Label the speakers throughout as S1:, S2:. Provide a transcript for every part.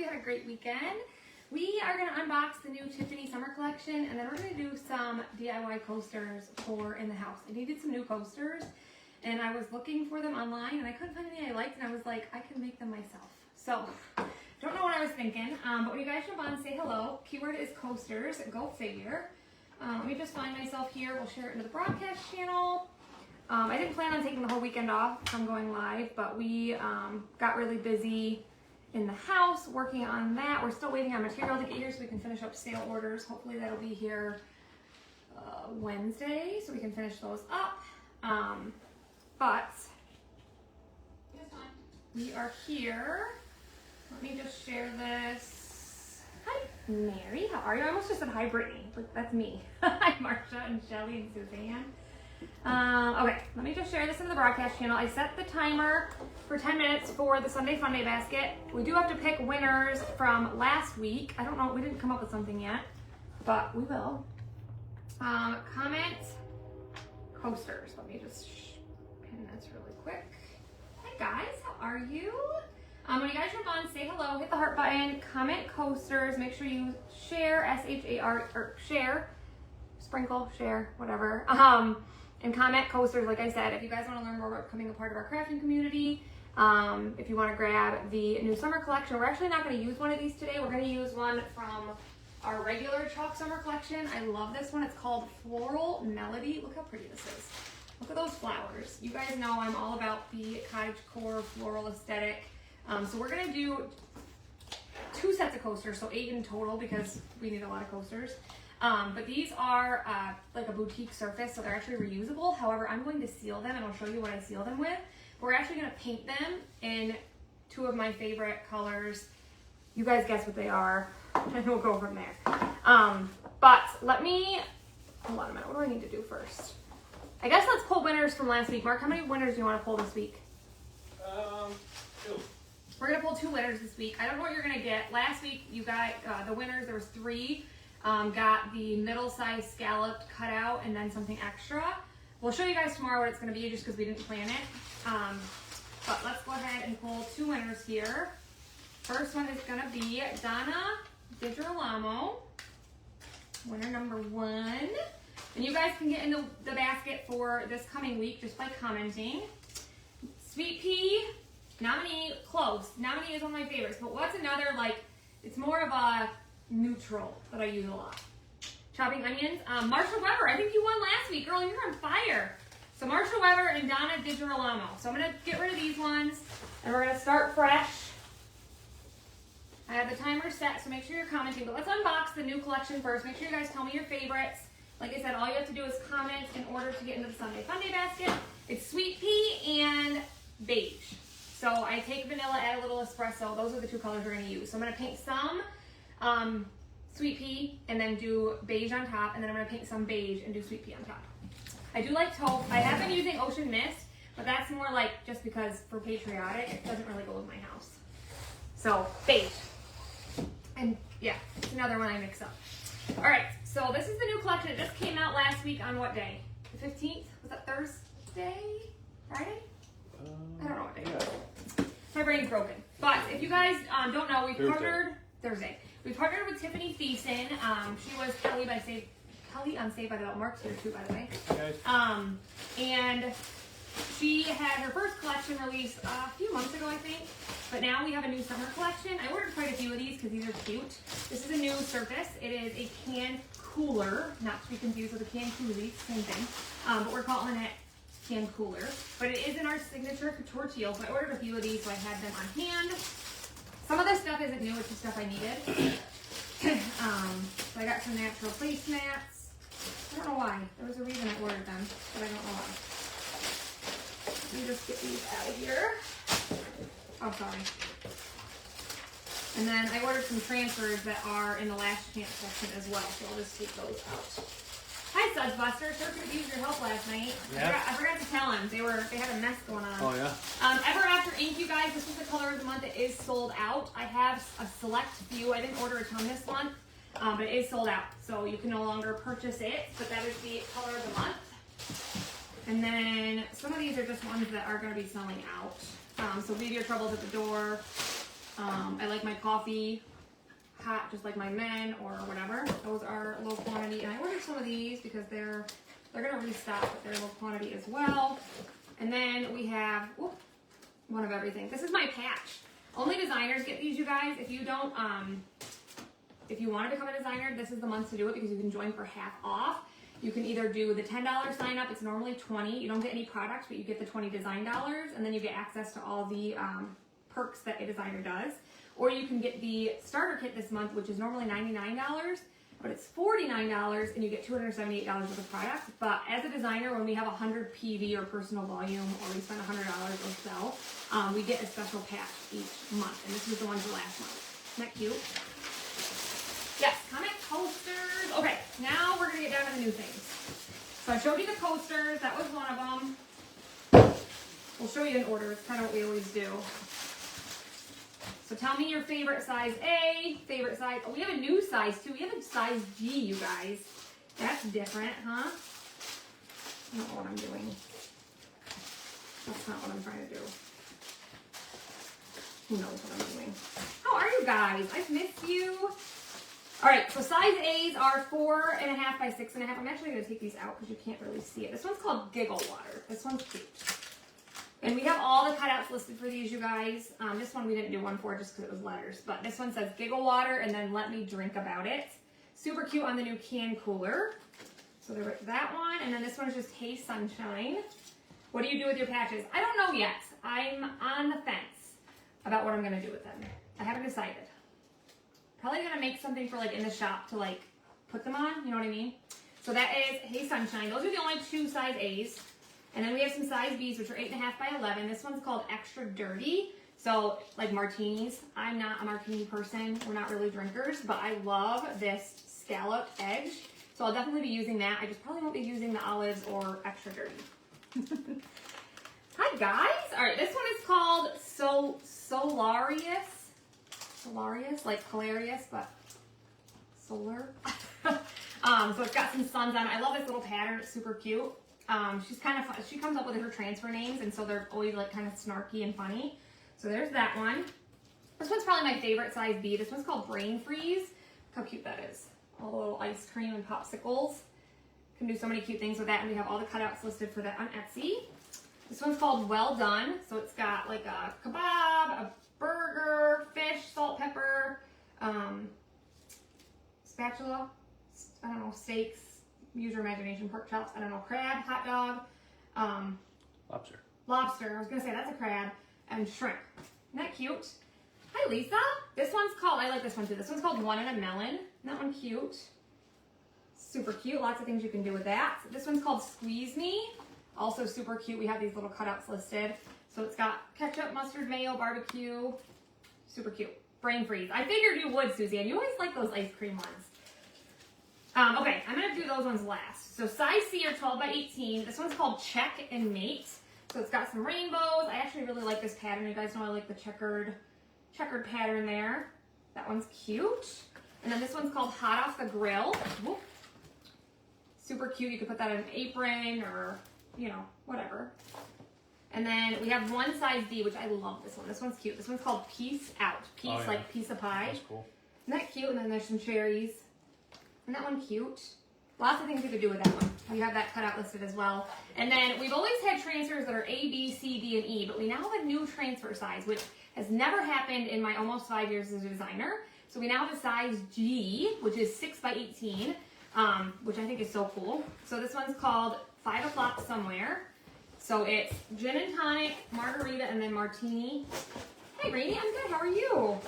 S1: you had a great weekend. We are going to unbox the new Tiffani summer collection, and then we're going to do some DIY coasters for in the house. I needed some new coasters, and I was looking for them online, and I couldn't find any I liked, and I was like, I can make them myself. So, don't know what I was thinking, but when you guys jump on, say hello. Keyword is coasters, go figure. Let me just find myself here. We'll share it into the broadcast channel. I didn't plan on taking the whole weekend off from going live, but we got really busy in the house working on that. We're still waiting on material to get here so we can finish up sale orders. Hopefully that'll be here Wednesday so we can finish those up. But we are here. Let me just share this. Hi, Mary. How are you? I almost just said hi, Brittany. But that's me. Hi, Marsha and Shelly and Suzanne. Okay, let me just share this into the broadcast channel. I set the timer for 10 minutes for the Sunday Fun Day basket. We do have to pick winners from last week. I don't know, we didn't come up with something yet, but we will. Comment coasters. Let me just pin this really quick. Hi guys, how are you? When you guys jump on, say hello, hit the heart button, comment coasters, make sure you share, S-H-A-R, or share, sprinkle, share, whatever. And comment coasters, like I said, if you guys want to learn more about becoming a part of our crafting community, if you want to grab the new summer collection, we're actually not going to use one of these today. We're going to use one from our regular chalk summer collection. I love this one. It's called Floral Melody. Look how pretty this is. Look at those flowers. You guys know I'm all about the Cottagecore floral aesthetic. So we're going to do 2 sets of coasters, so 8 in total because we need a lot of coasters. But these are like a boutique surface, so they're actually reusable. However, I'm going to seal them, and I'll show you what I seal them with. We're actually going to paint them in 2 of my favorite colors. You guys guess what they are, and we'll go from there. But let me, hold on a minute, what do I need to do first? I guess let's pull winners from last week. Mark, how many winners do you want to pull this week?
S2: 2.
S1: We're going to pull 2 winners this week. I don't know what you're going to get. Last week, you got the winners, there was 3. Got the middle-sized scalloped cutout and then something extra. We'll show you guys tomorrow what it's going to be just because we didn't plan it. But let's go ahead and pull 2 winners here. First one is going to be Donna DiGirolamo, winner number 1. And you guys can get in the basket for this coming week just by commenting. Sweet Pea, nominee, close. Nominee is one of my favorites, but what's another, like, it's more of a neutral that I use a lot. Chopping onions. Marsha Weber, I think you won last week. Girl, you're on fire. So Marsha Weber and Donna DiGirolamo. So I'm going to get rid of these ones, and we're going to start fresh. I have the timer set, so make sure you're commenting. But let's unbox the new collection first. Make sure you guys tell me your favorites. Like I said, all you have to do is comment in order to get into the Sunday Fun Day basket. It's sweet pea and beige. So I take vanilla, add a little espresso. Those are the 2 colors we're going to use. So I'm going to paint some sweet pea and then do beige on top, and then I'm going to paint some beige and do sweet pea on top. I do like taupe. I have been using Ocean Mist, but that's more like just because for patriotic, it doesn't really go with my house. So beige. And yeah, it's another one I mix up. All right, so this is the new collection. It just came out last week on what day? The 15th? Was that Thursday? Friday? I don't know what day it was. My brain's broken. But if you guys don't know, we partnered Thursday. We partnered with Tiffani Thiessen. She was Kelly on Saved by the Bell. Mark's here too, by the way.
S2: Okay.
S1: And she had her first collection released a few months ago, I think. But now we have a new summer collection. I ordered quite a few of these because these are cute. This is a new surface. It is a can cooler, not to be confused with a can koozie, same thing. But we're calling it can cooler. But it is in our signature couture teal. So I ordered a few of these, so I had them on hand. Some of this stuff isn't new, it's the stuff I needed. So I got some natural placemats. I don't know why. There was a reason I ordered them, but I don't know why. Let me just get these out of here. Oh, sorry. And then I ordered some transfers that are in the last chance section as well, so I'll just take those out. Hi, Suds Buster. Sure could use your help last night.
S2: Yeah.
S1: I forgot to tell him. They had a mess going on.
S2: Oh, yeah?
S1: Ever After Ink, you guys, this is the color of the month. It is sold out. I have a select few. I didn't order a ton this month, but it is sold out. So you can no longer purchase it, but that is the color of the month. And then some of these are just ones that are going to be selling out. So leave your troubles at the door. I like my coffee hot, just like my men or whatever. Those are low quantity, and I ordered some of these because they're gonna restock, but they're low quantity as well. And then we have one of everything. This is my patch. Only designers get these, you guys. If you don't, if you want to become a designer, this is the month to do it because you can join for half off. You can either do the $10 sign up. It's normally $20. You don't get any products, but you get the $20 design dollars, and then you get access to all the perks that a designer does. Or you can get the starter kit this month, which is normally $99, but it's $49, and you get $278 worth of products. But as a designer, when we have 100 PV or personal volume, or we spend $100 or so, we get a special patch each month, and this was the one for last month. Isn't that cute? Yes, comic coasters. Okay, now we're gonna get down to the new things. So I showed you the coasters. That was one of them. We'll show you in order. It's kind of what we always do. So tell me your favorite size A, favorite size. Oh, we have a new size too. We have a size G, you guys. That's different, huh? I don't know what I'm doing. That's not what I'm trying to do. Who knows what I'm doing? How are you guys? I've missed you. All right, so size A's are 4.5 by 6.5. I'm actually going to take these out because you can't really see it. This one's called Giggle Water. This one's cute. And we have all the cutouts listed for these, you guys. This one we didn't do one for just because it was letters. But this one says Giggle Water and then Let Me Drink About It. Super cute on the new can cooler. So there's that one. And then this one is just Hey Sunshine. What do you do with your patches? I don't know yet. I'm on the fence about what I'm going to do with them. I haven't decided. Probably going to make something for like in the shop to like put them on. You know what I mean? So that is Hey Sunshine. Those are the only two size A's. And then we have some size B's, which are 8.5 by 11. This one's called Extra Dirty. So, like martinis. I'm not a martini person. We're not really drinkers, but I love this scalloped edge. So I'll definitely be using that. I just probably won't be using the olives or Extra Dirty. Hi, guys. All right, this one is called Solarius. Solarius, like hilarious, but solar. So it's got some suns on it. I love this little pattern. It's super cute. She's kind of fun. She comes up with her transfer names, and so they're always like kind of snarky and funny. So there's that one. This one's probably my favorite size B. This one's called Brain Freeze. Look how cute that is. All the little ice cream and popsicles. Can do so many cute things with that, and we have all the cutouts listed for that on Etsy. This one's called Well Done. So it's got like a kebab, a burger, fish, salt, pepper, spatula, I don't know, steaks. Use your imagination, pork chops, I don't know, crab, hot dog, lobster, I was gonna say that's a crab, and shrimp. Isn't that cute? Hi, Lisa. This one's called, I like this one too, this one's called One in a Melon. Isn't that one cute? Super cute, lots of things you can do with that. This one's called Squeeze Me, also super cute. We have these little cutouts listed. So it's got ketchup, mustard, mayo, barbecue, super cute. Brain Freeze. I figured you would, Suzanne. You always like those ice cream ones. Okay, I'm going to do those ones last. So size C are 12 by 18. This one's called Check and Mate. So it's got some rainbows. I actually really like this pattern. You guys know I like the checkered pattern there. That one's cute. And then this one's called Hot Off the Grill. Whoop. Super cute. You could put that on an apron or, you know, whatever. And then we have one size D, which I love this one. This one's cute. This one's called Peace Out. Peace, like piece of pie.
S2: That's cool.
S1: Isn't that cute? And then there's some cherries. Isn't that one cute? Lots of things you could do with that one. We have that cut out listed as well. And then we've always had transfers that are A, B, C, D, and E, but we now have a new transfer size, which has never happened in my almost 5 years as a designer. So we now have a size G, which is 6 by 18, which I think is so cool. So this one's called 5 O'Clock Somewhere. So it's gin and tonic, margarita, and then martini. Hey, Rainey, I'm good. How are you?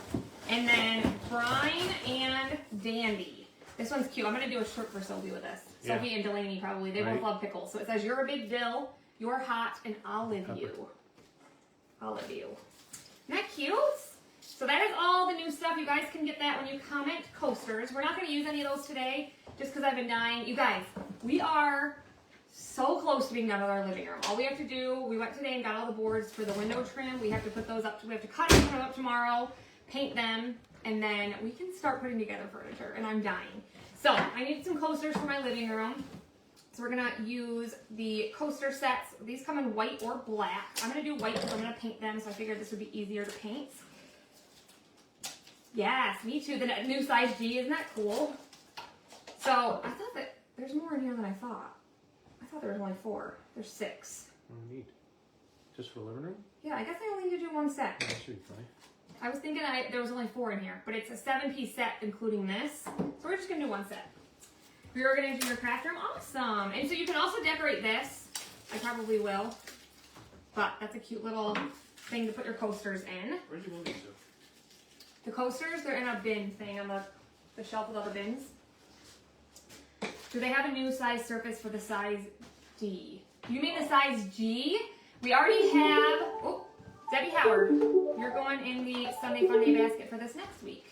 S1: And then brine and dandy. This one's cute. I'm going to do a shirt for Sophie with this. Yeah. Sophie and Delaney probably. They both love pickles. So it says, you're a big dill, you're hot, and I'll live you. I'll live you. Isn't that cute? So that is all the new stuff. You guys can get that when you comment coasters. We're not going to use any of those today just because I've been dying. You guys, we are so close to being done with our living room. All we have to do, we went today and got all the boards for the window trim. We have to put those up. We have to cut them up tomorrow, paint them, and then we can start putting together furniture, and I'm dying. So I need some coasters for my living room. So we're gonna use the coaster sets. These come in white or black. I'm gonna do white because I'm gonna paint them, so I figured this would be easier to paint. Yes, me too. The new size G, isn't that cool? So I thought that there's more in here than I thought. I thought there was only 4. There's 6.
S2: Oh, neat. Just for the living room?
S1: Yeah, I guess I only need to do 1 set.
S2: That should be funny.
S1: I was thinking there was only 4 in here, but it's a 7-piece set including this. So we're just gonna do 1 set. Reorganize your craft room, awesome. And so you can also decorate this. I probably will, but that's a cute little thing to put your coasters in.
S2: Where'd you move these to?
S1: The coasters, they're in a bin thing on the shelf with all the bins. Do they have a new size surface for the size D? You mean the size G? We already have, oh, Debbie Howard, you're going in the Sunday Fun Day basket for this next week.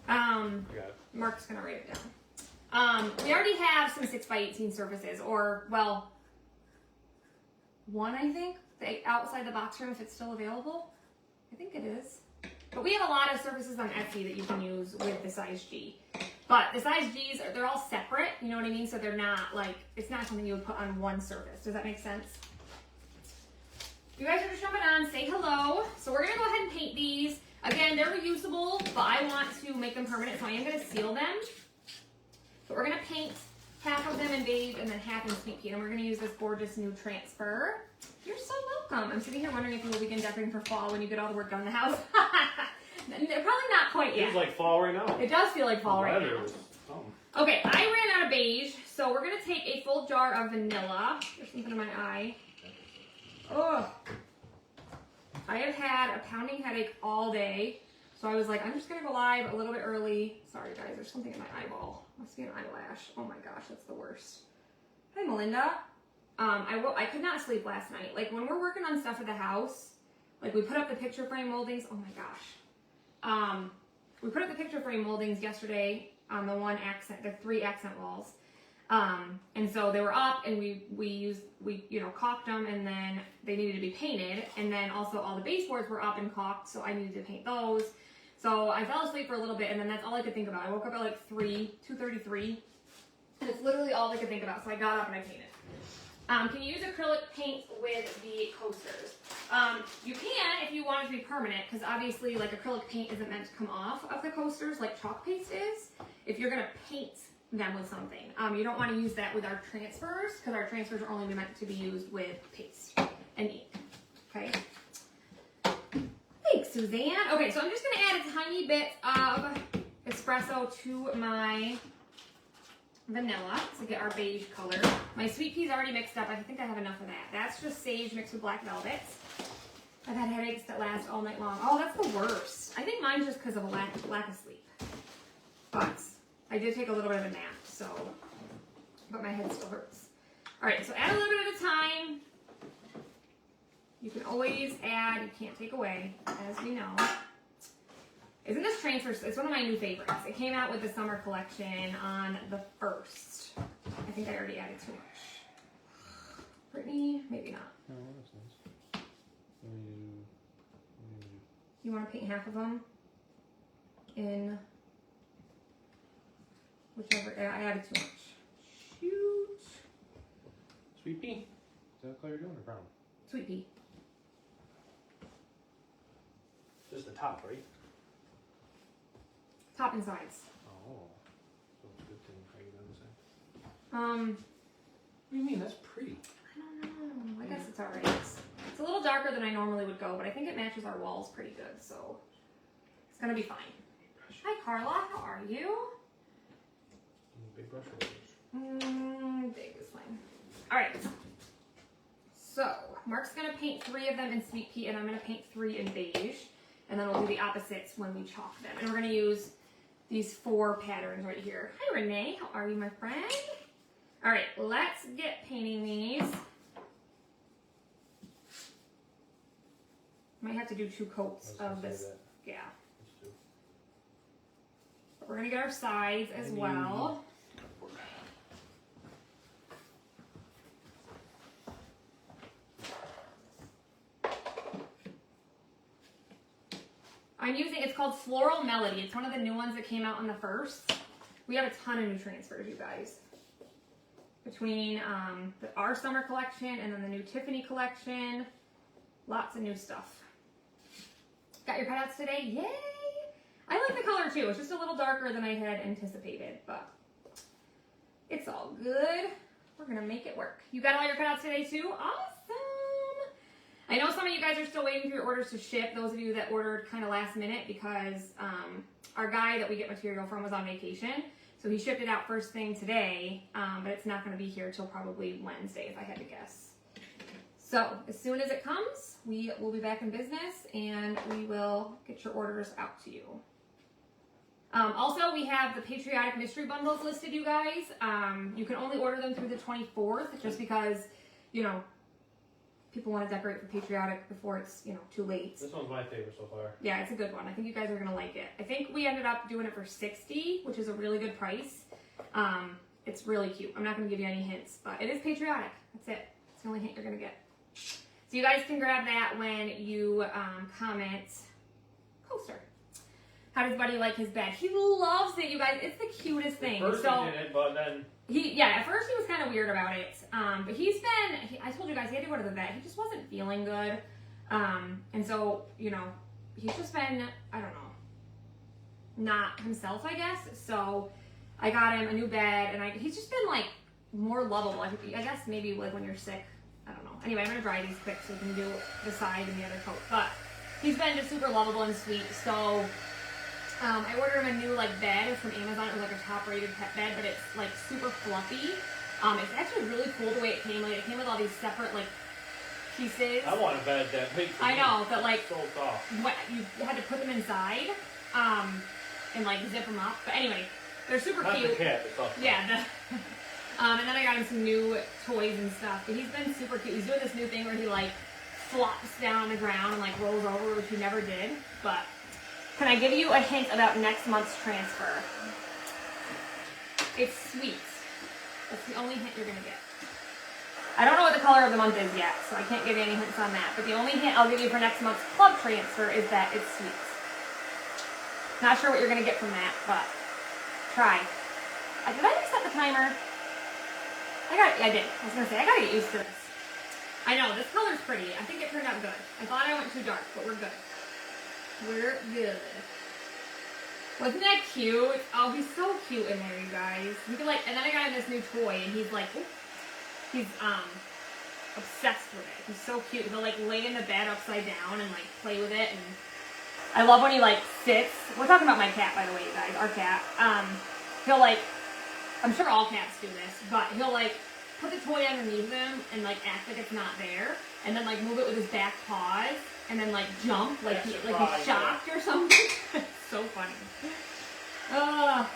S2: I got it.
S1: Mark's gonna write it down. We already have some 6x18 surfaces, or, well, 1 I think, outside the box room if it's still available. I think it is. But we have a lot of surfaces on Etsy that you can use with the size G. But the size Gs, they're all separate, you know what I mean? So they're not like, it's not something you would put on 1 surface. Does that make sense? You guys are just jumping on, say hello. So we're gonna go ahead and paint these. Again, they're reusable, but I want to make them permanent, so I am gonna seal them. But we're gonna paint half of them in beige and then half in sweet pea. And we're gonna use this gorgeous new transfer. You're so welcome. I'm sitting here wondering if you will begin decorating for fall when you get all the work done in the house. They're probably not quite yet.
S2: Feels like fall right now.
S1: It does feel like fall right now.
S2: Something.
S1: Okay, I ran out of beige, so we're gonna take a full jar of vanilla. There's something in my eye. Oh, I have had a pounding headache all day, so I was like, I'm just gonna go live a little bit early. Sorry guys, there's something in my eyeball. Must be an eyelash. Oh my gosh, that's the worst. Hi Melinda. I could not sleep last night. Like when we're working on stuff at the house, like we put up the picture frame moldings. Oh my gosh. We put up the picture frame moldings yesterday on the 3 accent walls. And so they were up and we caulked them, and then they needed to be painted. And then also all the baseboards were up and caulked, so I needed to paint those. So I fell asleep for a little bit, and then that's all I could think about. I woke up at like 2:33, and it's literally all I could think about. So I got up and I painted. Can you use acrylic paint with the coasters? You can if you want it to be permanent, because obviously like acrylic paint isn't meant to come off of the coasters like chalk paste is. If you're gonna paint them with something, you don't want to use that with our transfers, because our transfers are only meant to be used with paste and ink. Okay. Thanks, Suzanne. Okay, so I'm just gonna add a tiny bit of espresso to my vanilla to get our beige color. My sweet pea's already mixed up. I think I have enough of that. That's just sage mixed with black velvet. I've had headaches that last all night long. Oh, that's the worst. I think mine's just because of a lack of sleep. But I did take a little bit of a nap, so, but my head still hurts. All right, so add a little bit at a time. You can always add, you can't take away, as we know. Isn't this transfer, it's one of my new favorites. It came out with the summer collection on the 1st. I think I already added too much. Brittany, maybe not.
S2: No, that's nice.
S1: You want to paint half of them in whichever, I added too much. Shoot.
S2: Sweet pea? Is that what color you're doing, or brown?
S1: Sweet pea.
S2: Just the top, right?
S1: Top and sides.
S2: Oh. So it's a good thing how you done this. What do you mean? That's pretty.
S1: I don't know. I guess it's alright. It's a little darker than I normally would go, but I think it matches our walls pretty good, so it's gonna be fine. Hi Carla, how are you?
S2: Big brush or
S1: Big is fine. Alright. So, Mark's gonna paint 3 of them in sweet pea, and I'm gonna paint 3 in beige. And then we'll do the opposites when we chalk them. And we're gonna use these 4 patterns right here. Hi Renee, how are you, my friend? All right, let's get painting these. Might have to do 2 coats of this. Yeah. But we're gonna get our sides as well. I'm using, it's called Floral Melody. It's one of the new ones that came out on the 1st. We have a ton of new transfers, you guys. Between our summer collection and then the new Tiffani collection. Lots of new stuff. Got your cutouts today? Yay! I like the color too. It's just a little darker than I had anticipated, but it's all good. We're gonna make it work. You got all your cutouts today too? Awesome. I know some of you guys are still waiting for your orders to ship. Those of you that ordered kind of last minute because our guy that we get material from was on vacation. So he shipped it out first thing today, but it's not gonna be here till probably Wednesday if I had to guess. So as soon as it comes, we will be back in business and we will get your orders out to you. Also, we have the Patriotic Mystery Bundles listed, you guys. You can only order them through the 24th just because, you know, people want to decorate for Patriotic before it's, you know, too late.
S2: This one's my favorite so far.
S1: Yeah, it's a good one. I think you guys are going to like it. I think we ended up doing it for $60, which is a really good price. It's really cute. I'm not going to give you any hints, but it is patriotic. That's it. It's the only hint you're going to get. So you guys can grab that when you comment coaster. How does Buddy like his bed? He loves it, you guys. It's the cutest thing.
S2: First
S1: so
S2: he did it, but then
S1: at first he was kind of weird about it. But I told you guys he had to go to the vet. He just wasn't feeling good. And so, you know, he's just been, I don't know, not himself, I guess. So I got him a new bed, and he's just been like more lovable. I guess maybe like when you're sick. I don't know. Anyway, I'm gonna dry these quick so we can do the side and the other coat. But he's been just super lovable and sweet. So I ordered him a new like bed from Amazon. It was like a top-rated pet bed, but it's like super fluffy. It's actually really cool the way it came. Like it came with all these separate like pieces.
S2: I want a bed that big.
S1: I know, but like
S2: so soft.
S1: What you had to put them inside, and like zip them up. But anyway, they're super
S2: Not
S1: cute.
S2: the cat, the
S1: Yeah. And then I got him some new toys and stuff. But he's been super cute. He's doing this new thing where he like flops down on the ground and like rolls over, which he never did. But can I give you a hint about next month's transfer? It's sweet. That's the only hint you're gonna get. I don't know what the color of the month is yet, so I can't give you any hints on that. But the only hint I'll give you for next month's club transfer is that it's sweet. Not sure what you're gonna get from that, but try. Did I reset the timer? I did. I was gonna say, I gotta get used to this. I know, this color's pretty. I think it turned out good. I thought I went too dark, but we're good. We're good. Wasn't that cute? Oh, he's so cute in there, you guys. You can like, and then I got him this new toy, and he's like, he's obsessed with it. He's so cute. He'll like lay in the bed upside down and like play with it, and I love when he like sits. We're talking about my cat, by the way, you guys. Our cat. He'll like, I'm sure all cats do this, but he'll like put the toy underneath him and like act like it's not there, and then like move it with his back paws, and then like jump like he's shocked or something. It's so funny.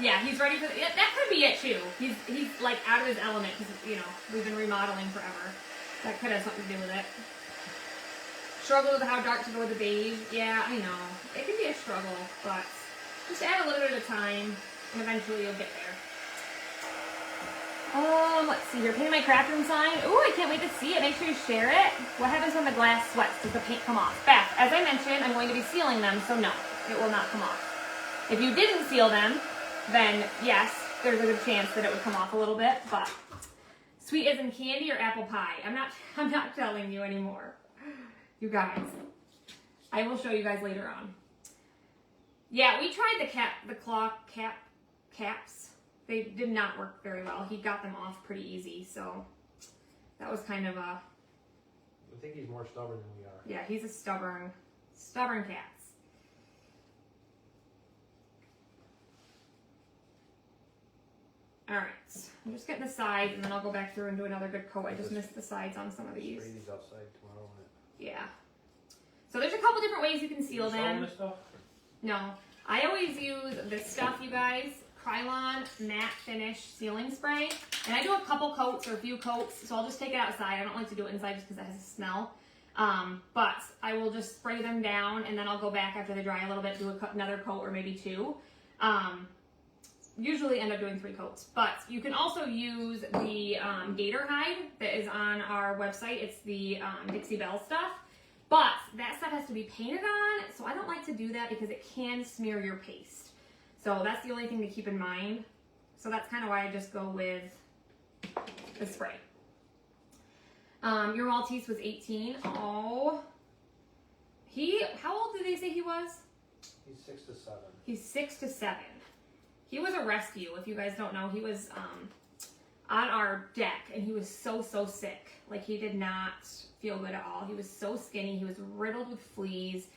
S1: Yeah, he's ready for that. Could be it too. He's like out of his element because you know we've been remodeling forever. That could have something to do with it. Struggle with how dark to go with the beige. Yeah, I know it can be a struggle, but just add a little bit at a time, and eventually you'll get there. Let's see here. Painting my craft room sign. Ooh, I can't wait to see it. Make sure you share it. What happens when the glass sweats? Does the paint come off? Beth, as I mentioned, I'm going to be sealing them, so no, it will not come off. If you didn't seal them, then yes, there's a good chance that it would come off a little bit, but sweet as in candy or apple pie? I'm not telling you anymore. You guys. I will show you guys later on. Yeah, we tried the claw caps. They did not work very well. He got them off pretty easy, so that was kind of a...
S2: I think he's more stubborn than we are.
S1: Yeah, he's a stubborn cat. All right, I'm just getting the sides, and then I'll go back through and do another good coat. I just missed the sides on some of these.
S2: Spray these outside tomorrow.
S1: Yeah. So there's a couple different ways you can seal them.
S2: This stuff?
S1: No, I always use this stuff, you guys. Krylon Matte Finish Sealing Spray. And I do a couple coats or a few coats, so I'll just take it outside. I don't like to do it inside just because it has a smell. But I will just spray them down, and then I'll go back after they dry a little bit, do another coat or maybe two. Usually end up doing 3 coats. But you can also use the gator hide that is on our website. It's the Dixie Belle stuff. But that stuff has to be painted on, so I don't like to do that because it can smear your paste. So that's the only thing to keep in mind. So that's kind of why I just go with the spray. Your Maltese was 18. Oh. How old did they say he was?
S2: He's 6 to 7.
S1: He's 6 to 7. He was a rescue. If you guys don't know, he was on our deck, and he was so sick. Like, he did not feel good at all. He was so skinny. He was riddled with fleas.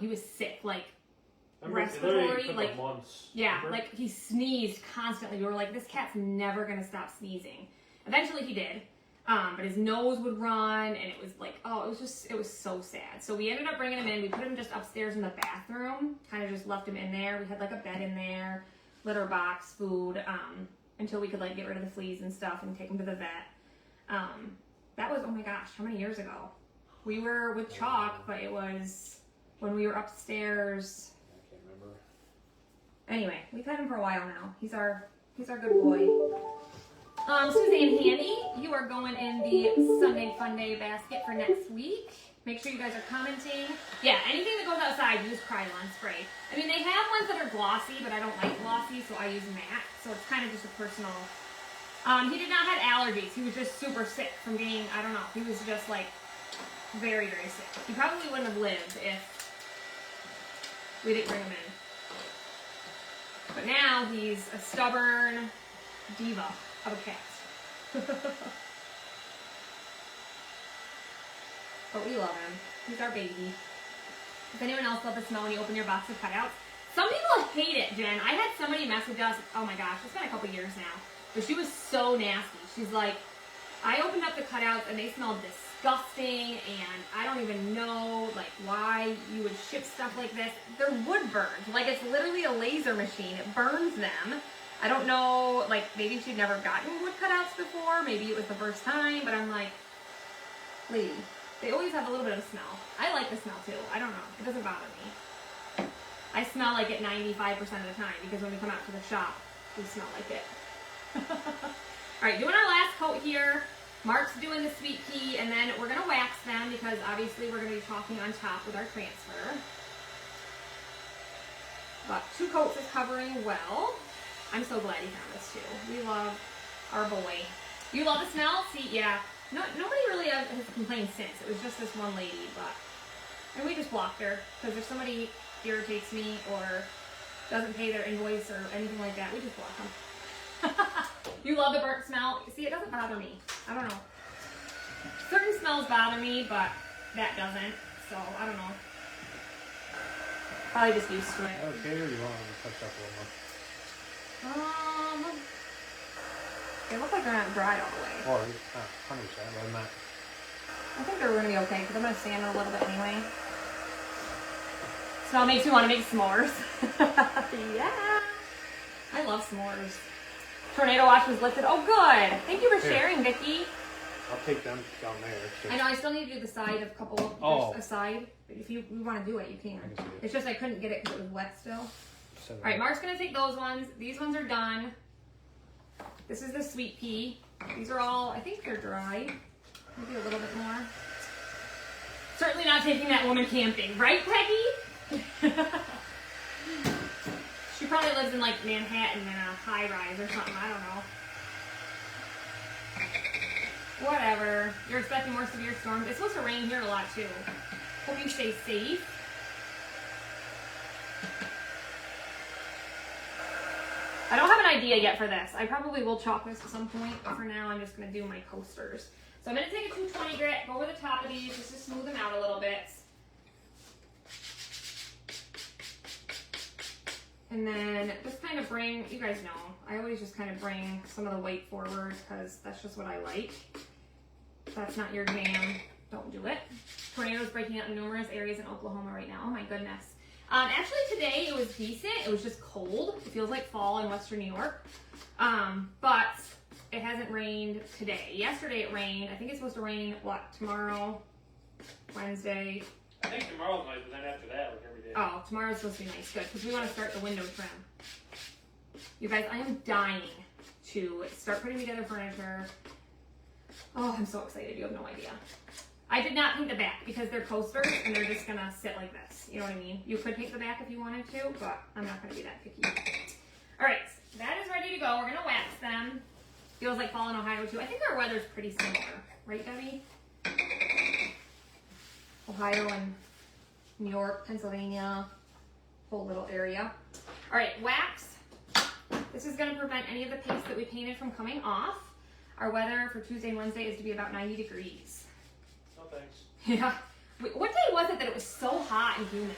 S1: He was sick, like respiratory, like
S2: months,
S1: yeah, remember? Like he sneezed constantly. We were like, this cat's never gonna stop sneezing. Eventually, he did. But his nose would run, and it was like, oh, it was so sad. So we ended up bringing him in. We put him just upstairs in the bathroom, kind of just left him in there. We had like a bed in there, litter box, food, until we could like get rid of the fleas and stuff and take him to the vet. That was, oh my gosh, how many years ago? We were with Chalk, but it was when we were upstairs.
S2: I can't remember.
S1: Anyway, we've had him for a while now. He's our good boy. Suzanne Handy, you are going in the Sunday Fun Day basket for next week. Make sure you guys are commenting. Yeah, anything that goes outside, use Krylon spray. I mean, they have ones that are glossy, but I don't like glossy, so I use matte. So it's kind of just a personal. He did not have allergies. He was just super sick from being, I don't know, he was just like very sick. He probably wouldn't have lived if we didn't bring him in. But now he's a stubborn diva of a cat. But we love him. He's our baby. Does anyone else love the smell when you open your box of cutouts? Some people hate it, Jen. I had somebody message us, oh my gosh, it's been a couple years now, but she was so nasty. She's like, I opened up the cutouts and they smelled disgusting, and I don't even know like why you would ship stuff like this. They're wood burned. Like, it's literally a laser machine. It burns them. I don't know, like, maybe she'd never gotten wood cutouts before. Maybe it was the first time, but I'm like, lady, they always have a little bit of a smell. I like the smell too. I don't know. It doesn't bother me. I smell like it 95% of the time because when we come out to the shop, we smell like it. All right, doing our last coat here. Mark's doing the sweet pea, and then we're going to wax them because obviously we're going to be chalking on top with our transfer. But 2 coats is covering well. I'm so glad he found this too. We love our boy. You love the smell? See, yeah. No, nobody really has complained since. It was just this one lady, and we just blocked her because if somebody irritates me or doesn't pay their invoice or anything like that, we just block them. You love the burnt smell? See, it doesn't bother me. I don't know. Certain smells bother me, but that doesn't. So, I don't know. Probably just used to it.
S2: Okay, or you want to touch up a little more?
S1: They look like they're not dried all the way.
S2: Or, not 100%, but I'm not.
S1: I think they're going to be okay because I'm going to sand it a little bit anyway. Smell makes me want to make s'mores. Yeah. I love s'mores. Tornado watch was lifted. Oh, good. Thank you for sharing, Vicki.
S2: I'll take them down there.
S1: I know, I still need to do the side of a couple. There's a side. If you want to do it, you can. It's just I couldn't get it because it was wet still. All right, Mark's going to take those ones. These ones are done. This is the sweet pea. These are all, I think they're dry. Maybe a little bit more. Certainly not taking that woman camping. Right, Peggy? She probably lives in like Manhattan in a high rise or something. I don't know. Whatever. You're expecting more severe storms. It's supposed to rain here a lot too. Hope you stay safe. I don't have an idea yet for this. I probably will chalk this at some point, but for now I'm just going to do my coasters. So I'm going to take a 220 grit, go over the top of these just to smooth them out a little bit. And then just kind of bring, you guys know, I always just kind of bring some of the weight forward because that's just what I like. If that's not your jam, don't do it. Tornadoes breaking out in numerous areas in Oklahoma right now. Oh my goodness. Actually today it was decent. It was just cold. It feels like fall in Western New York. But it hasn't rained today. Yesterday it rained. I think it's supposed to rain, what, tomorrow? Wednesday?
S2: I think tomorrow's nice, but then after that, like every day.
S1: Oh, tomorrow's supposed to be nice. Good, because we want to start the window trim. You guys, I am dying to start putting together furniture. Oh, I'm so excited. You have no idea. I did not paint the back because they're coasters and they're just going to sit like this. You know what I mean? You could paint the back if you wanted to, but I'm not going to be that picky. All right, that is ready to go. We're going to wax them. Feels like fall in Ohio too. I think our weather's pretty similar. Right, Debbie? Ohio and New York, Pennsylvania. whole little area. All right, wax. This is gonna prevent any of the paste that we painted from coming off. Our weather for Tuesday and Wednesday is to be about 90 degrees.
S2: No thanks.
S1: Yeah. What day was it that it was so hot and humid?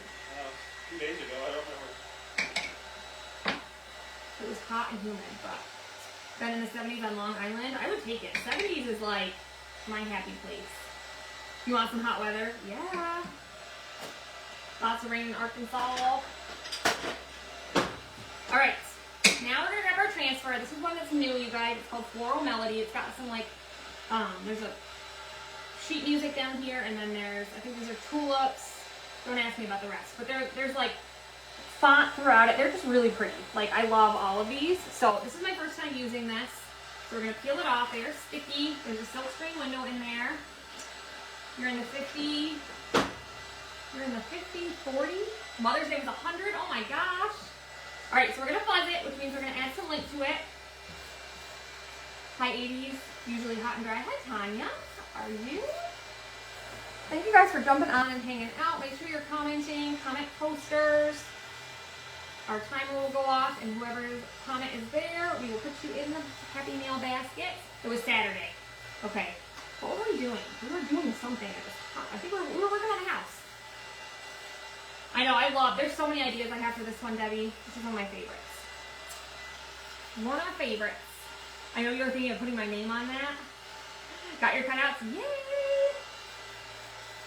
S2: 2 days ago, I don't remember.
S1: It was hot and humid, but been in the 70s on Long Island. I would take it. 70s is like my happy place. You want some hot weather? Yeah. Lots of rain in Arkansas. All right. Now we're gonna grab our transfer. This is one that's new, you guys. It's called Floral Melody. It's got some like, there's a sheet music down here, and then there's, I think these are tulips. Don't ask me about the rest, but there's like font throughout it. They're just really pretty. Like, I love all of these. So this is my first time using this. So we're gonna peel it off. They are sticky. There's a silk screen window in there. You're in the 50, 40. Mother's Day was 100. Oh my gosh. All right, so we're gonna fuzz it, which means we're gonna add some lint to it. High 80s, usually hot and dry. Hi, Tanya. How are you? Thank you guys for jumping on and hanging out. Make sure you're commenting, comment posters. Our timer will go off, and whoever's comment is there, we will put you in the Happy Meal basket. It was Saturday. Okay. What were we doing? We were doing something. It was hot. I think we were working on the house. I know, there's so many ideas I have for this one, Debbie. This is one of my favorites. One of my favorites. I know you're thinking of putting my name on that. Got your cutouts? Yay!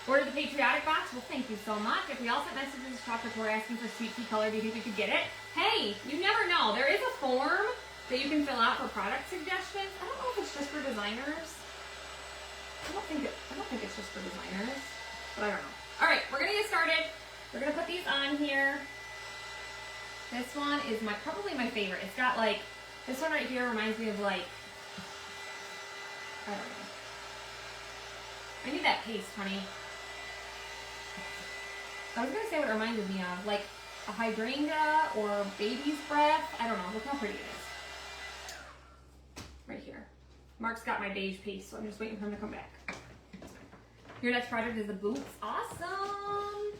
S1: Ordered the patriotic box? Well, thank you so much. If we all sent messages to Cottagecore asking for sweet tea color, do you think we could get it? Hey, you never know. There is a form that you can fill out for product suggestions. I don't know if it's just for designers. I don't think it's just for designers, but I don't know. All right, we're gonna get started. We're gonna put these on here. This one is probably my favorite. It's got like, this one right here reminds me of like, I don't know. I need that paste, honey. I was gonna say what it reminded me of, like a hydrangea or baby's breath. I don't know, look how pretty it is. Right here. Mark's got my beige paste, so I'm just waiting for him to come back. Your next project is the boots. Awesome.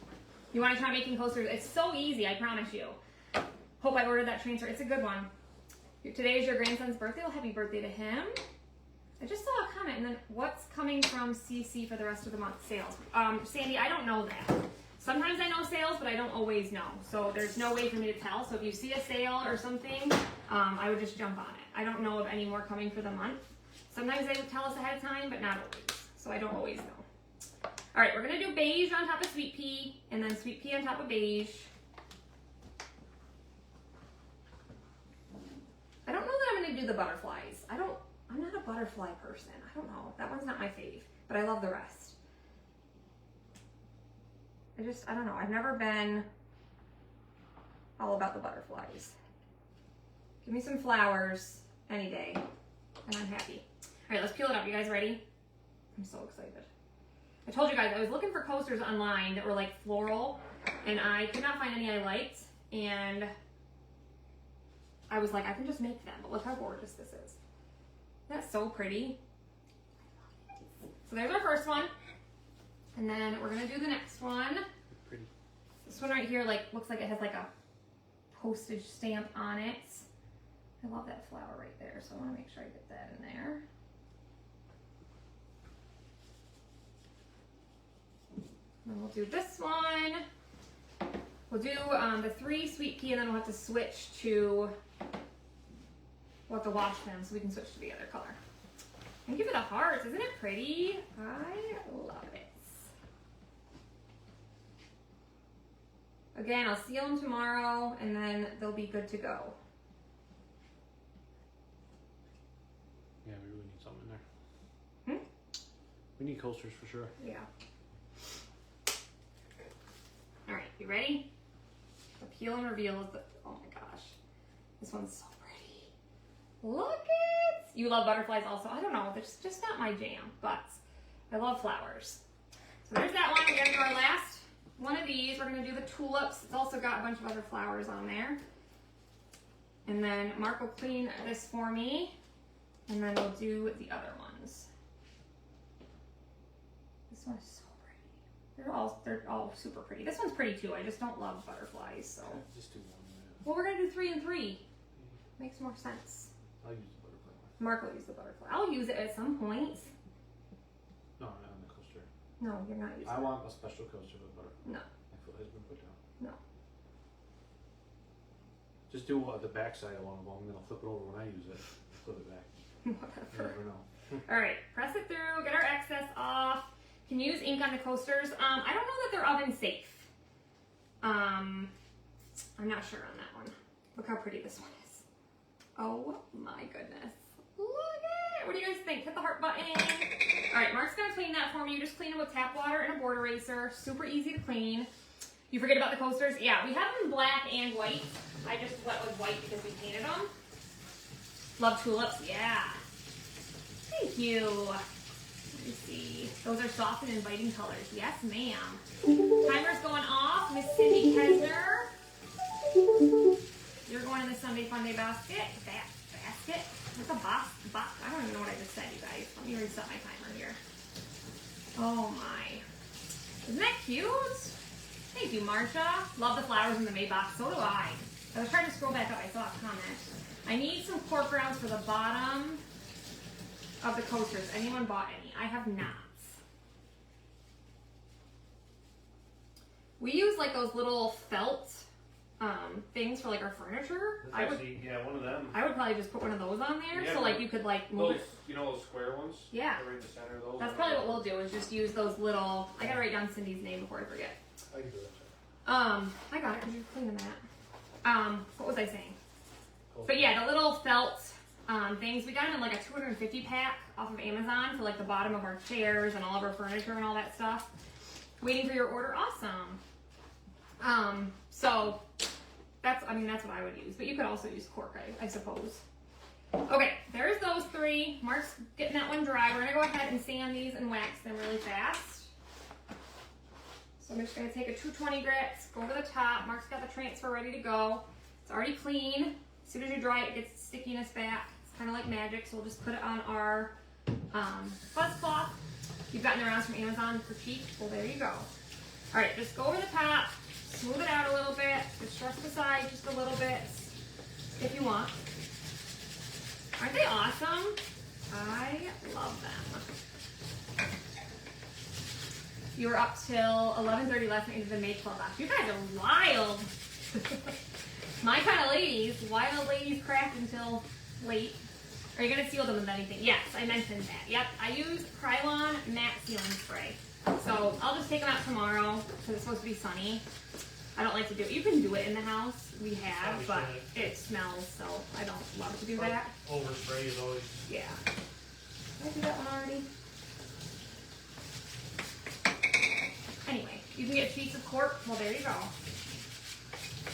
S1: You want to try making coasters? It's so easy, I promise you. Hope I ordered that transfer. It's a good one. Today is your grandson's birthday. Well, happy birthday to him. I just saw a comment, and then what's coming from CC for the rest of the month? Sales. Sandy, I don't know that. Sometimes I know sales, but I don't always know. So there's no way for me to tell. So if you see a sale or something, I would just jump on it. I don't know of any more coming for the month. Sometimes they would tell us ahead of time, but not always. So I don't always know. All right, we're gonna do beige on top of sweet pea, and then sweet pea on top of beige. I don't know that I'm gonna do the butterflies. I'm not a butterfly person. I don't know. That one's not my fave, but I love the rest. I don't know. I've never been all about the butterflies. Give me some flowers any day, and I'm happy. All right, let's peel it up. You guys ready? I'm so excited. I told you guys, I was looking for coasters online that were like floral, and I could not find any I liked, and I was like, I can just make them, but look how gorgeous this is. That's so pretty. So there's our first one, and then we're gonna do the next one.
S2: Pretty.
S1: This one right here, like, looks like it has like a postage stamp on it. I love that flower right there, so I wanna make sure I get that in there. And we'll do this one. We'll do the 3 sweet pea, and then we'll have to switch to, we'll have to wash them so we can switch to the other color. And give it a heart. Isn't it pretty? I love it. Again, I'll seal them tomorrow, and then they'll be good to go.
S2: Yeah, we really need something in there. We need coasters for sure.
S1: Yeah. All right, you ready? The peel and reveal is the, oh my gosh. This one's so pretty. Look it! You love butterflies also. I don't know, it's just not my jam, but I love flowers. So there's that one. We're gonna do our last one of these. We're gonna do the tulips. It's also got a bunch of other flowers on there. And then Mark will clean this for me, and then we'll do the other ones. This one is so pretty. They're all super pretty. This one's pretty too. I just don't love butterflies, so.
S2: Yeah, just do one.
S1: Well, we're gonna do 3 and 3. Makes more sense.
S2: I'll use the butterfly one.
S1: Mark will use the butterfly. I'll use it at some point.
S2: No, not on the coaster.
S1: No, you're not using
S2: I
S1: it.
S2: want a special coaster with butterfly.
S1: No.
S2: My foot has been put down.
S1: No.
S2: Just do the back side of one of them, and I'll flip it over when I use it. Flip it back. You
S1: Whatever.
S2: never know.
S1: Alright, press it through, get our excess off. Can use ink on the coasters. I don't know that they're oven safe. I'm not sure on that one. Look how pretty this one is. Oh my goodness. Look at it. What do you guys think? Hit the heart button. Alright, Mark's gonna clean that for me. You just clean it with tap water and a board eraser. Super easy to clean. You forget about the coasters? Yeah, we have them black and white. I just went with white because we painted them. Love tulips, yeah. Thank you. Let me see. Those are soft and inviting colors. Yes, ma'am. Timer's going off. Miss Cindy Kesner. You're going in the Sunday Funday basket. Basket? What's a box? I don't even know what I just said, you guys. Let me reset my timer here. Oh my. Isn't that cute? Thank you, Marsha. Love the flowers in the May box. So do I. I was trying to scroll back up. I saw a comment. I need some cork rounds for the bottom of the coasters. Anyone bought any? I have not. We use like those little felt things for like our furniture.
S2: Actually, yeah, one of them.
S1: I would probably just put one of those on there,
S2: Yeah,
S1: so like you could like move
S2: Those,
S1: it.
S2: you know those square ones?
S1: Yeah.
S2: They're right in the center of those.
S1: That's probably what we'll do is just use those little. I gotta write down Cindy's name before I forget.
S2: I can do that.
S1: I got it because you're cleaning that. What was I saying? But yeah, the little felt things, we got them in like a 250 pack off of Amazon for like the bottom of our chairs and all of our furniture and all that stuff. Waiting for your order, awesome. So that's what I would use, but you could also use cork, I suppose. Okay, there's those 3. Mark's getting that one dry. We're gonna go ahead and sand these and wax them really fast. So I'm just gonna take a 220 grit, go over the top. Mark's got the transfer ready to go. It's already clean. As soon as you dry it, it gets stickiness back. It's kind of like magic, so we'll just put it on our fuzz cloth. You've gotten around from Amazon for cheap. Well, there you go. All right, just go over the top, smooth it out a little bit, just stress the side just a little bit if you want. Aren't they awesome? I love them. You were up till 11:30 last night into the May Club box. You guys are wild. My kind of ladies, wild ladies craft until late. Are you going to seal them with anything? Yes, I mentioned that. Yep, I use Krylon matte sealing spray. So I'll just take them out tomorrow because it's supposed to be sunny. I don't like to do it. You can do it in the house. We have, but it smells, so I don't love to do that.
S2: Overspray is always.
S1: Yeah. Did I do that one already? Anyway, you can get sheets of cork. Well, there you go.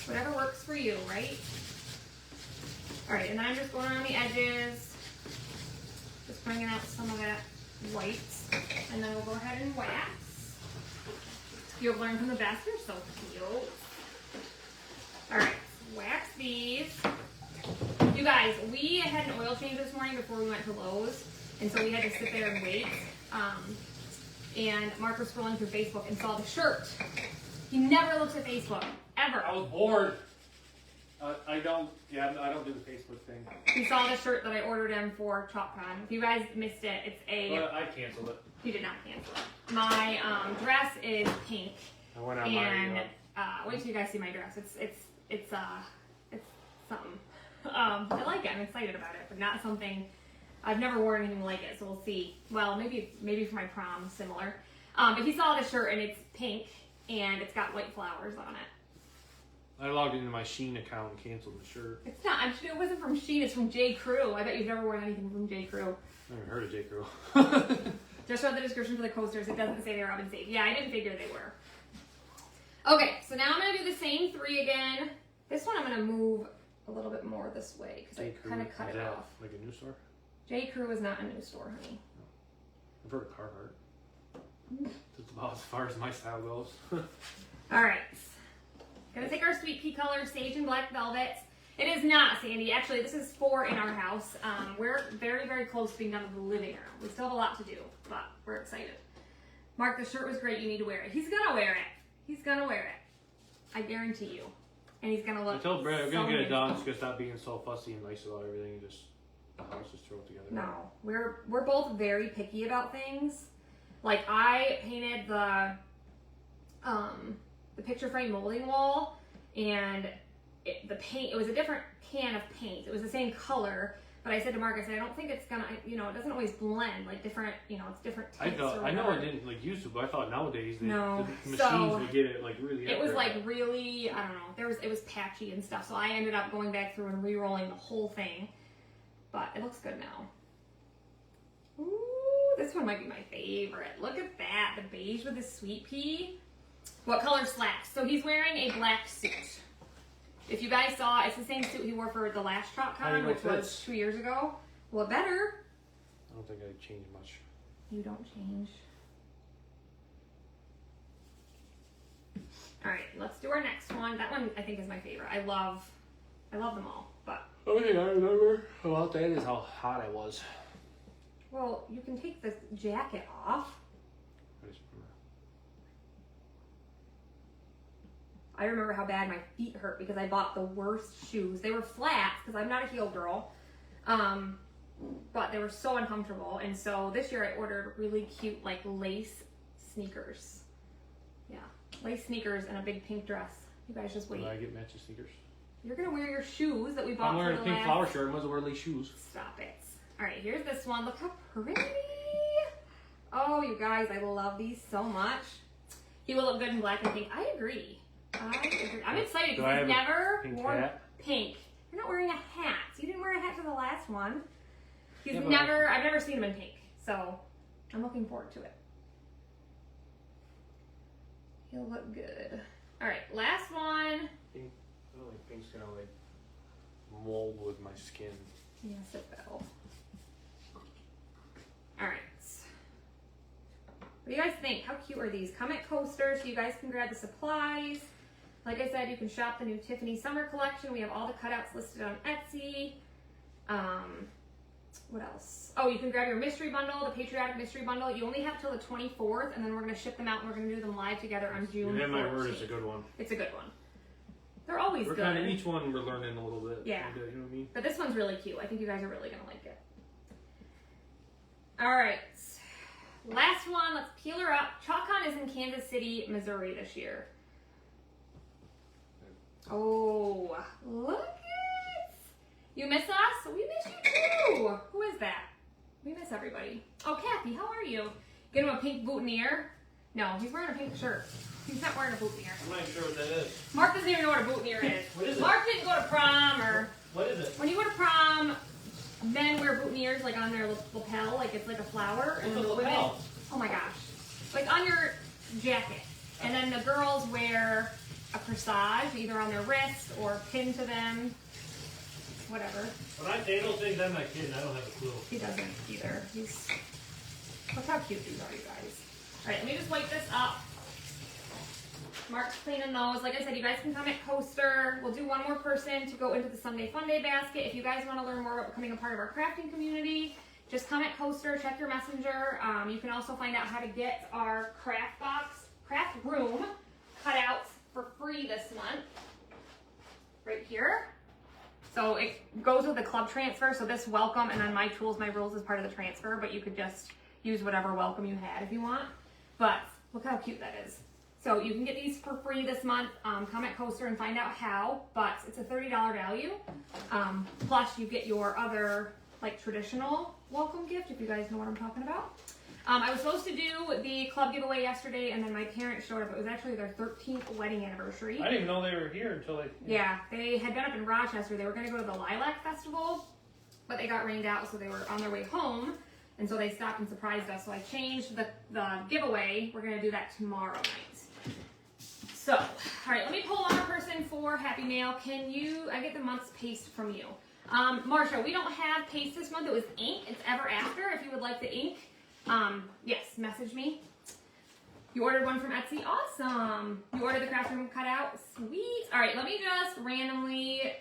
S1: Whatever works for you, right? All right, and then I'm just going around the edges, just bringing out some of that white, and then we'll go ahead and wax. You'll learn from the best. You're so cute. All right, wax these. You guys, we had an oil change this morning before we went to Lowe's, and so we had to sit there and wait. And Mark was scrolling through Facebook and saw the shirt. He never looks at Facebook, ever.
S2: I was bored. I don't do the Facebook thing.
S1: He saw the shirt that I ordered him for ChalkCon. If you guys missed it, it's a...
S2: But I canceled it.
S1: He did not cancel it. My dress is pink.
S2: I went on
S1: and wait till you guys see my dress. It's something. I like it. I'm excited about it, but not something... I've never worn anything like it, so we'll see. Well, maybe for my prom, similar. But he saw the shirt and it's pink and it's got white flowers on it.
S2: I logged into my Shein account and canceled the shirt.
S1: It's not. It wasn't from Shein. It's from J. Crew. I bet you've never worn anything from J. Crew.
S2: I haven't heard of J. Crew.
S1: Just read the description for the coasters. It doesn't say they're oven safe. Yeah, I didn't figure they were. Okay, so now I'm going to do the same 3 again. This one I'm going to move a little bit more this way because I kind of cut it off.
S2: Like a new store?
S1: J. Crew is not a new store, honey.
S2: I've heard of Carhartt. That's about as far as my style goes.
S1: All right. Gonna take our sweet pea color, sage and black velvet. It is not, Sandy. Actually, this is 4 in our house. We're very, very close to being done with the living room. We still have a lot to do, but we're excited. Mark, the shirt was great. You need to wear it. He's gonna wear it. He's gonna wear it. I guarantee you. And he's gonna look.
S2: I told Brad I'm
S1: so
S2: gonna get a dog.
S1: handsome.
S2: Just gonna stop being so fussy and nice about everything and just the house just throw it together.
S1: No, we're both very picky about things. Like I painted the picture frame molding wall, and the paint, it was a different can of paint. It was the same color, but I said to Mark, I said, I don't think it's gonna, you know, it doesn't always blend, like different, you know, it's different tints.
S2: I know I didn't like used to, but I thought nowadays the machines
S1: so
S2: would get it like really.
S1: It was like really, I don't know, it was patchy and stuff, so I ended up going back through and re-rolling the whole thing, but it looks good now. Ooh, this one might be my favorite. Look at that, the beige with the sweet pea. What color slacks? So he's wearing a black suit. If you guys saw, it's the same suit he wore for the last TrotCon, which was 2 years ago. Well, it better.
S2: I don't think I changed much.
S1: You don't change. All right, let's do our next one. That one I think is my favorite. I love them all, but.
S2: Oh yeah, I remember about that is how hot I was.
S1: Well, you can take the jacket off. I remember how bad my feet hurt because I bought the worst shoes. They were flats because I'm not a heel girl, but they were so uncomfortable. And so this year I ordered really cute like lace sneakers. Yeah, lace sneakers and a big pink dress. You guys just wait.
S2: Will I get matching sneakers?
S1: You're gonna wear your shoes that we bought.
S2: I'm wearing
S1: for
S2: a
S1: the
S2: pink flower shirt. I might as well wear lace shoes.
S1: Stop it. All right, here's this one. Look how pretty. Oh, you guys, I love these so much. He will look good in black and pink. I agree. I'm excited because he's never worn pink. You're not wearing a hat. You didn't wear a hat to the last one. I've never seen him in pink. So I'm looking forward to it. He'll look good. All right, last one.
S2: Pink, I don't like pink's gonna like mold with my skin.
S1: Yes, it will. All right. What do you guys think? How cute are these? Comment coasters so you guys can grab the supplies. Like I said, you can shop the new Tiffani summer collection. We have all the cutouts listed on Etsy. What else? Oh, you can grab your mystery bundle, the patriotic mystery bundle. You only have till the 24th, and then we're going to ship them out, and we're going to do them live together on June 14th.
S2: And my word, it's a good one.
S1: It's a good one. They're always good.
S2: Kind of each one we're learning a little bit.
S1: Yeah.
S2: You know what I mean?
S1: But this one's really cute. I think you guys are really going to like it. All right. Last one. Let's peel her up. TrotCon is in Kansas City, Missouri this year. Oh, look it! You miss us? We miss you too! Who is that? We miss everybody. Oh, Kathy, how are you? Get him a pink boutonniere? No, he's wearing a pink shirt. He's not wearing a boutonniere.
S2: I'm not even sure what that is.
S1: Mark doesn't even know what a boutonniere is.
S2: What is it?
S1: Mark didn't go to prom or...
S2: What is it?
S1: When you go to prom, men wear boutonnieres like on their lapel, like it's like a flower. And then the women... Oh my gosh. Like on your jacket. And then the girls wear a corsage, either on their wrist or pinned to them, whatever.
S2: When I say those things, I'm not kidding. I don't have a clue.
S1: He doesn't either. Look how cute these are, you guys. All right, let me just wipe this up. Mark's cleaning those. Like I said, you guys can comment coaster. We'll do one more person to go into the Sunday Fun Day basket. If you guys want to learn more about becoming a part of our crafting community, just comment coaster, check your messenger. You can also find out how to get our craft room cutouts for free this month, right here. So it goes with the club transfer. So this welcome and then my tools, my rules is part of the transfer, but you could just use whatever welcome you had if you want. But look how cute that is. So you can get these for free this month. Comment coaster and find out how, but it's a $30 value. Plus you get your other like traditional welcome gift, if you guys know what I'm talking about. I was supposed to do the club giveaway yesterday, and then my parents showed up. It was actually their 13th wedding anniversary.
S2: I didn't even know they were here until they...
S1: Yeah, they had been up in Rochester. They were going to go to the Lilac Festival, but they got rained out, so they were on their way home, and so they stopped and surprised us. So I changed the giveaway. We're going to do that tomorrow night. So, all right, let me pull one more person for Happy Mail. I get the month's paste from you. Marsha, we don't have paste this month. It was ink. It's ever after. If you would like the ink, yes, message me. You ordered one from Etsy. Awesome. You ordered the craft room cutout. Sweet. All right, let me just randomly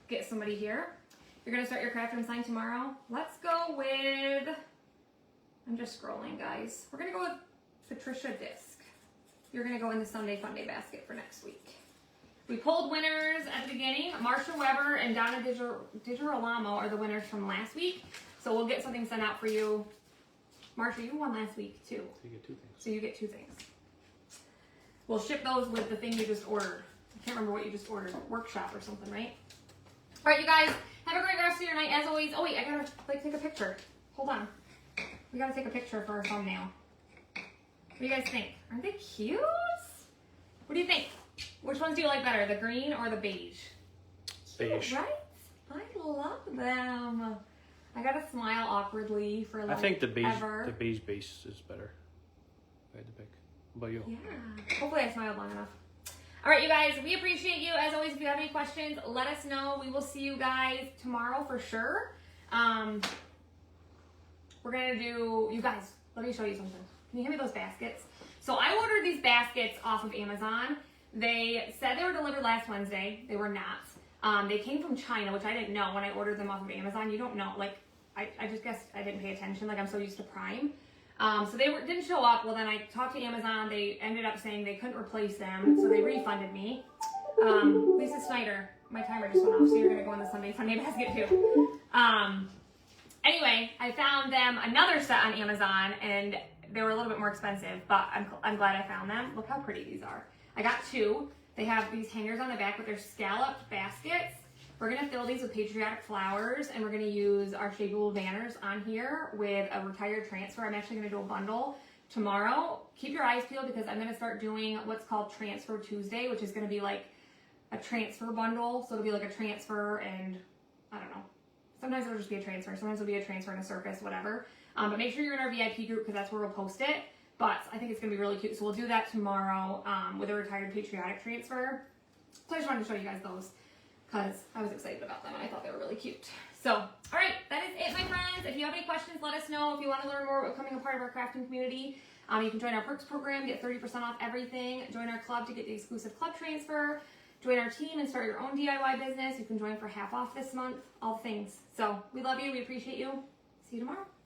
S1: get somebody here. You're going to start your craft room sign tomorrow. Let's go with, I'm just scrolling, guys. We're going to go with Patricia Disc. You're gonna go in the Sunday Fun Day basket for next week. We pulled winners at the beginning. Marsha Weber and Donna Digirolamo are the winners from last week. So we'll get something sent out for you. Marsha, you won last week too.
S2: So you get 2 things.
S1: So you get 2 things. We'll ship those with the thing you just ordered. I can't remember what you just ordered. Workshop or something, right? All right, you guys. Have a great rest of your night. As always. Oh wait, I gotta take a picture. Hold on. We gotta take a picture for our thumbnail. What do you guys think? Aren't they cute? What do you think? Which ones do you like better, the green or the beige?
S2: Beige.
S1: Right? I love them. I gotta smile awkwardly for like
S2: I think the beige
S1: ever.
S2: base is better. If I had to pick. What about you?
S1: Yeah. Hopefully I smiled long enough. All right, you guys, we appreciate you. As always, if you have any questions, let us know. We will see you guys tomorrow for sure. We're going to do, you guys, let me show you something. Can you hand me those baskets? So I ordered these baskets off of Amazon. They said they were delivered last Wednesday. They were not. They came from China, which I didn't know when I ordered them off of Amazon. You don't know. Like, I just guessed I didn't pay attention. Like, I'm so used to Prime. So they didn't show up. Well, then I talked to Amazon. They ended up saying they couldn't replace them, so they refunded me. Lisa Snyder, my timer just went off, so you're going to go in the Sunday Fun Day basket too. Anyway, I found them another set on Amazon, and they were a little bit more expensive, but I'm glad I found them. Look how pretty these are. I got 2. They have these hangers on the back, but they're scalloped baskets. We're going to fill these with patriotic flowers, and we're going to use our shapeable banners on here with a retired transfer. I'm actually going to do a bundle tomorrow. Keep your eyes peeled because I'm going to start doing what's called Transfer Tuesday, which is going to be like a transfer bundle. So it'll be like a transfer and, I don't know, sometimes it'll just be a transfer. Sometimes it'll be a transfer and a circus, whatever. But make sure you're in our VIP group because that's where we'll post it. But I think it's going to be really cute. So we'll do that tomorrow with a retired patriotic transfer. So I just wanted to show you guys those, because I was excited about them and I thought they were really cute. So, all right, that is it, my friends. If you have any questions, let us know. If you want to learn more about becoming a part of our crafting community, you can join our perks program, get 30% off everything. Join our club to get the exclusive club transfer. Join our team and start your own DIY business. You can join for half off this month, all the things. So we love you. We appreciate you. See you tomorrow.